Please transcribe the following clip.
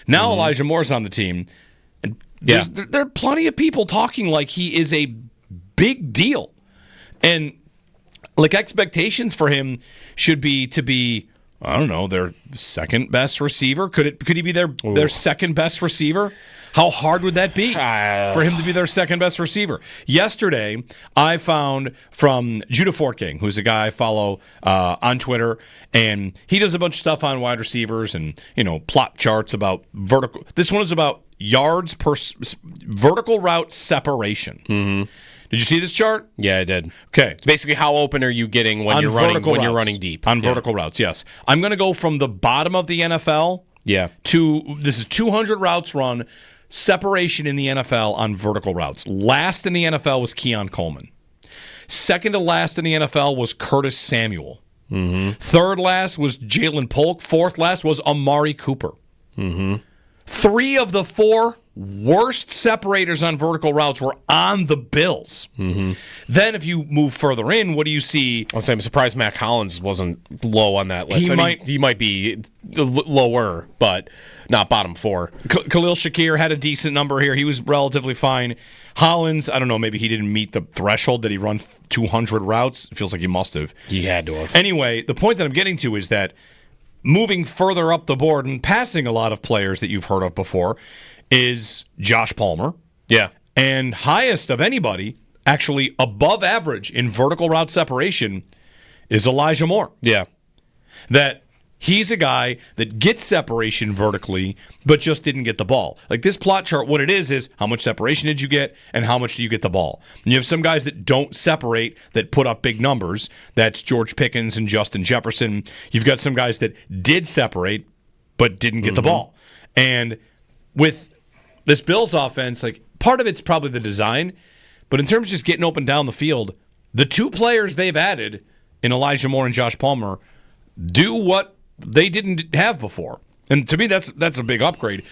Now Elijah Moore's on the team. And there are plenty of people talking like he is a big deal. And like expectations for him should be to be, I don't know, their second best receiver. Could he be their second best receiver? How hard would that be for him to be their second best receiver? Yesterday, I found from Judah Fortgang, who's a guy I follow on Twitter, and he does a bunch of stuff on wide receivers and plot charts about vertical. This one is about yards per vertical route separation. Mm-hmm. Did you see this chart? Yeah, I did. Okay. It's basically how open are you getting when you're running deep. On vertical routes, yes. I'm going to go from the bottom of the NFL to this is 200 routes run, separation in the NFL on vertical routes. Last in the NFL was Keon Coleman. Second to last in the NFL was Curtis Samuel. Mm-hmm. Third last was Jalen Polk. Fourth last was Amari Cooper. Mm-hmm. 3 of the 4 worst separators on vertical routes were on the Bills. Mm-hmm. Then if you move further in, what do you see? I'm surprised Matt Collins wasn't low on that list. He might be lower, but not bottom 4. Khalil Shakir had a decent number here. He was relatively fine. Hollins, I don't know, maybe he didn't meet the threshold. Did he run 200 routes? It feels like he must have. He had to have. Anyway, the point that I'm getting to is that moving further up the board and passing a lot of players that you've heard of before is Josh Palmer. Yeah. And highest of anybody, actually above average in vertical route separation, is Elijah Moore. Yeah. That he's a guy that gets separation vertically, but just didn't get the ball. Like this plot chart, what it is how much separation did you get and how much do you get the ball? And you have some guys that don't separate that put up big numbers. That's George Pickens and Justin Jefferson. You've got some guys that did separate but didn't get the ball. And with this Bills offense, like part of it's probably the design, but in terms of just getting open down the field, the 2 players they've added in Elijah Moore and Josh Palmer do what they didn't have before. And to me, that's a big upgrade.